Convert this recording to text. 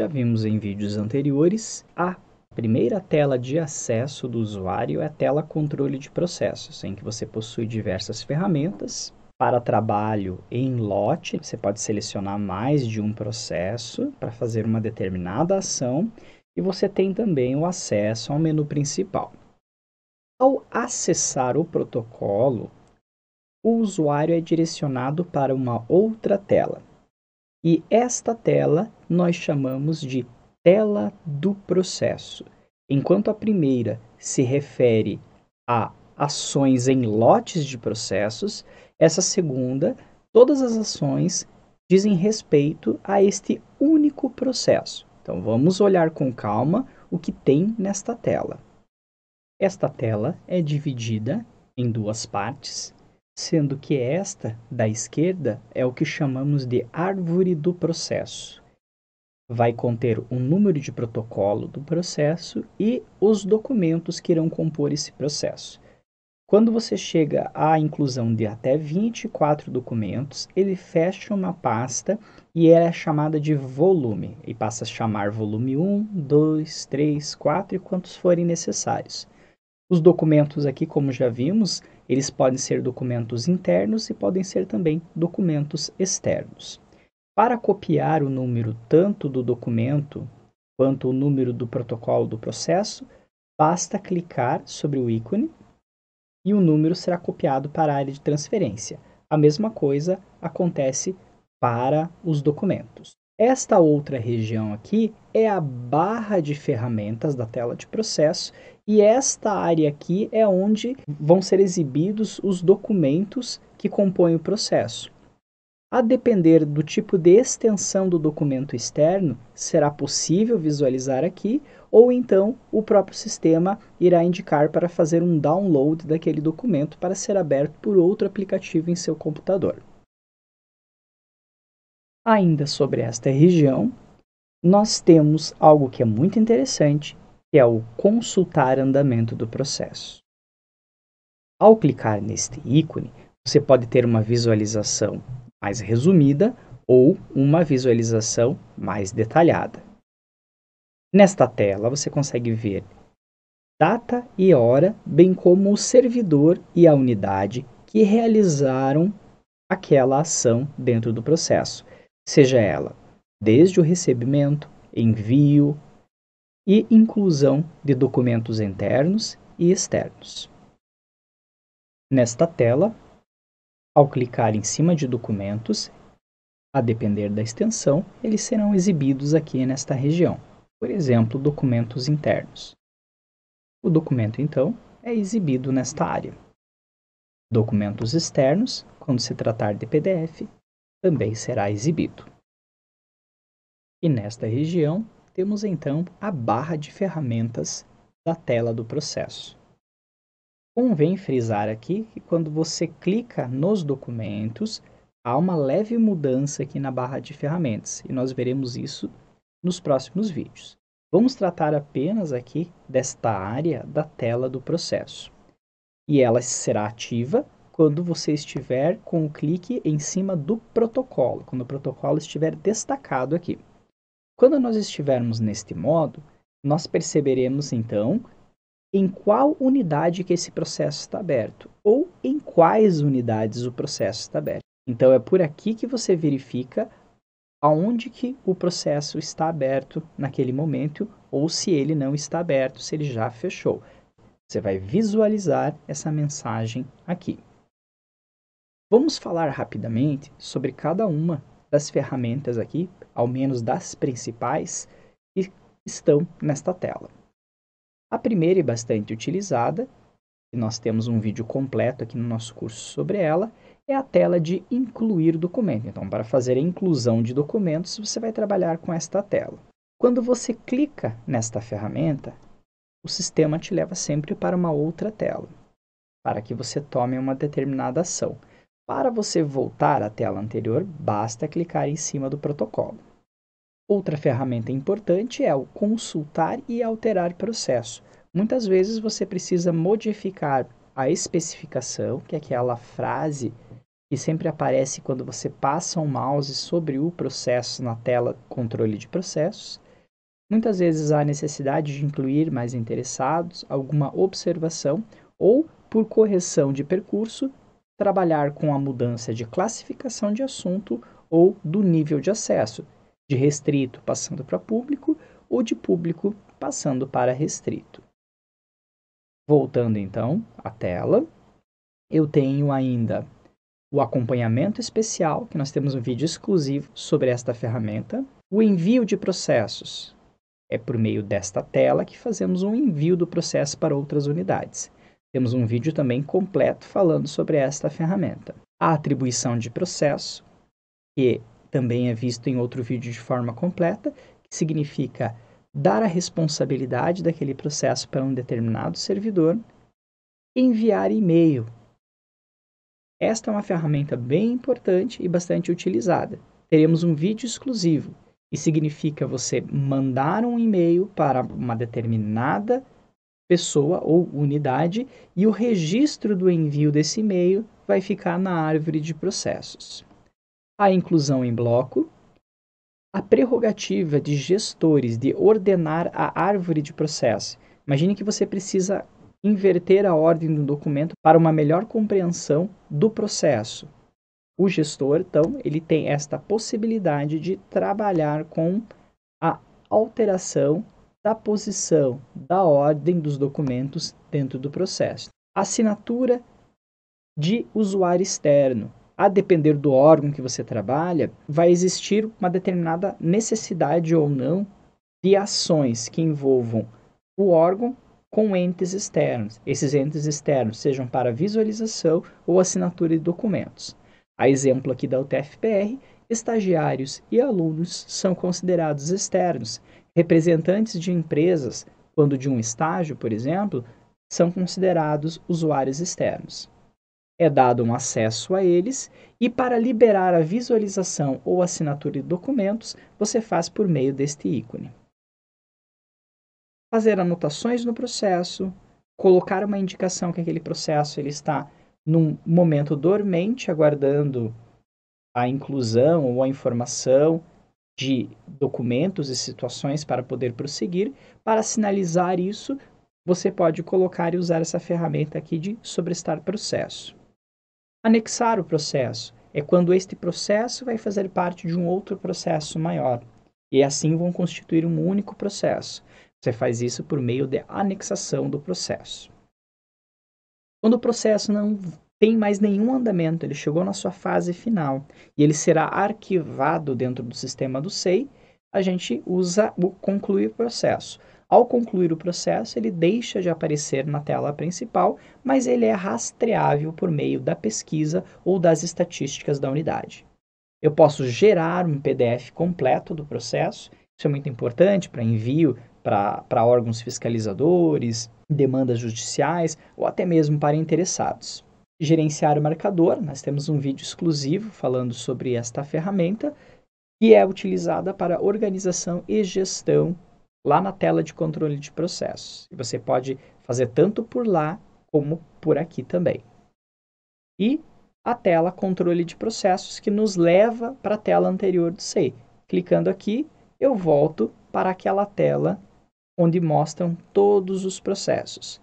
Já vimos em vídeos anteriores, a primeira tela de acesso do usuário é a tela controle de processos, em que você possui diversas ferramentas. Para trabalho em lote, você pode selecionar mais de um processo para fazer uma determinada ação e você tem também o acesso ao menu principal. Ao acessar o protocolo, o usuário é direcionado para uma outra tela. E esta tela nós chamamos de tela do processo. Enquanto a primeira se refere a ações em lotes de processos, essa segunda, todas as ações dizem respeito a este único processo. Então vamos olhar com calma o que tem nesta tela. Esta tela é dividida em duas partes, sendo que esta, da esquerda, é o que chamamos de árvore do processo. Vai conter o número de protocolo do processo e os documentos que irão compor esse processo. Quando você chega à inclusão de até 24 documentos, ele fecha uma pasta e ela é chamada de volume, e passa a chamar volume 1, 2, 3, 4 e quantos forem necessários. Os documentos aqui, como já vimos, eles podem ser documentos internos e podem ser também documentos externos. Para copiar o número tanto do documento quanto o número do protocolo do processo, basta clicar sobre o ícone e o número será copiado para a área de transferência. A mesma coisa acontece para os documentos. Esta outra região aqui é a barra de ferramentas da tela de processo e esta área aqui é onde vão ser exibidos os documentos que compõem o processo. A depender do tipo de extensão do documento externo, será possível visualizar aqui ou então o próprio sistema irá indicar para fazer um download daquele documento para ser aberto por outro aplicativo em seu computador. Ainda sobre esta região, nós temos algo que é muito interessante, que é o consultar andamento do processo. Ao clicar neste ícone, você pode ter uma visualização mais resumida ou uma visualização mais detalhada. Nesta tela, você consegue ver data e hora, bem como o servidor e a unidade que realizaram aquela ação dentro do processo, seja ela desde o recebimento, envio e inclusão de documentos internos e externos. Nesta tela, ao clicar em cima de documentos, a depender da extensão, eles serão exibidos aqui nesta região. Por exemplo, documentos internos. O documento, então, é exibido nesta área. Documentos externos, quando se tratar de PDF, também será exibido. E nesta região, temos então a barra de ferramentas da tela do processo. Convém frisar aqui que quando você clica nos documentos, há uma leve mudança aqui na barra de ferramentas, e nós veremos isso nos próximos vídeos. Vamos tratar apenas aqui desta área da tela do processo. E ela será ativa quando você estiver com o clique em cima do protocolo, quando o protocolo estiver destacado aqui. Quando nós estivermos neste modo, nós perceberemos então em qual unidade que esse processo está aberto ou em quais unidades o processo está aberto. Então é por aqui que você verifica aonde que o processo está aberto naquele momento ou se ele não está aberto, se ele já fechou. Você vai visualizar essa mensagem aqui. Vamos falar rapidamente sobre cada uma das ferramentas aqui, ao menos das principais, que estão nesta tela. A primeira e bastante utilizada, e nós temos um vídeo completo aqui no nosso curso sobre ela, é a tela de incluir documento. Então, para fazer a inclusão de documentos, você vai trabalhar com esta tela. Quando você clica nesta ferramenta, o sistema te leva sempre para uma outra tela, para que você tome uma determinada ação. Para você voltar à tela anterior, basta clicar em cima do protocolo. Outra ferramenta importante é o consultar e alterar processo. Muitas vezes você precisa modificar a especificação, que é aquela frase que sempre aparece quando você passa o mouse sobre o processo na tela controle de processos. Muitas vezes há necessidade de incluir mais interessados, alguma observação ou, por correção de percurso, trabalhar com a mudança de classificação de assunto ou do nível de acesso, de restrito passando para público ou de público passando para restrito. Voltando então à tela, eu tenho ainda o acompanhamento especial, que nós temos um vídeo exclusivo sobre esta ferramenta, o envio de processos. É por meio desta tela que fazemos um envio do processo para outras unidades. Temos um vídeo também completo falando sobre esta ferramenta. A atribuição de processo, que também é visto em outro vídeo de forma completa, que significa dar a responsabilidade daquele processo para um determinado servidor, enviar e-mail. Esta é uma ferramenta bem importante e bastante utilizada. Teremos um vídeo exclusivo, e significa você mandar um e-mail para uma determinada pessoa ou unidade e o registro do envio desse e-mail vai ficar na árvore de processos. A inclusão em bloco, a prerrogativa de gestores de ordenar a árvore de processo. Imagine que você precisa inverter a ordem do documento para uma melhor compreensão do processo. O gestor, então, ele tem esta possibilidade de trabalhar com a alteração da posição, da ordem dos documentos dentro do processo. Assinatura de usuário externo. A depender do órgão que você trabalha, vai existir uma determinada necessidade ou não de ações que envolvam o órgão com entes externos. Esses entes externos sejam para visualização ou assinatura de documentos. A exemplo aqui da UTF-PR, estagiários e alunos são considerados externos. Representantes de empresas, quando de um estágio, por exemplo, são considerados usuários externos. É dado um acesso a eles e para liberar a visualização ou assinatura de documentos, você faz por meio deste ícone. Fazer anotações no processo, colocar uma indicação que aquele processo ele está num momento dormente, aguardando a inclusão ou a informação de documentos e situações para poder prosseguir. Para sinalizar isso, você pode colocar e usar essa ferramenta aqui de sobrestar processo. Anexar o processo é quando este processo vai fazer parte de um outro processo maior, e assim vão constituir um único processo. Você faz isso por meio de anexação do processo. Quando o processo não tem mais nenhum andamento, ele chegou na sua fase final e ele será arquivado dentro do sistema do SEI, a gente usa o concluir processo. Ao concluir o processo, ele deixa de aparecer na tela principal, mas ele é rastreável por meio da pesquisa ou das estatísticas da unidade. Eu posso gerar um PDF completo do processo, isso é muito importante para envio para órgãos fiscalizadores, demandas judiciais ou até mesmo para interessados. Gerenciar o marcador, nós temos um vídeo exclusivo falando sobre esta ferramenta, que é utilizada para organização e gestão lá na tela de controle de processos. E você pode fazer tanto por lá como por aqui também. E a tela controle de processos que nos leva para a tela anterior do SEI. Clicando aqui, eu volto para aquela tela onde mostram todos os processos.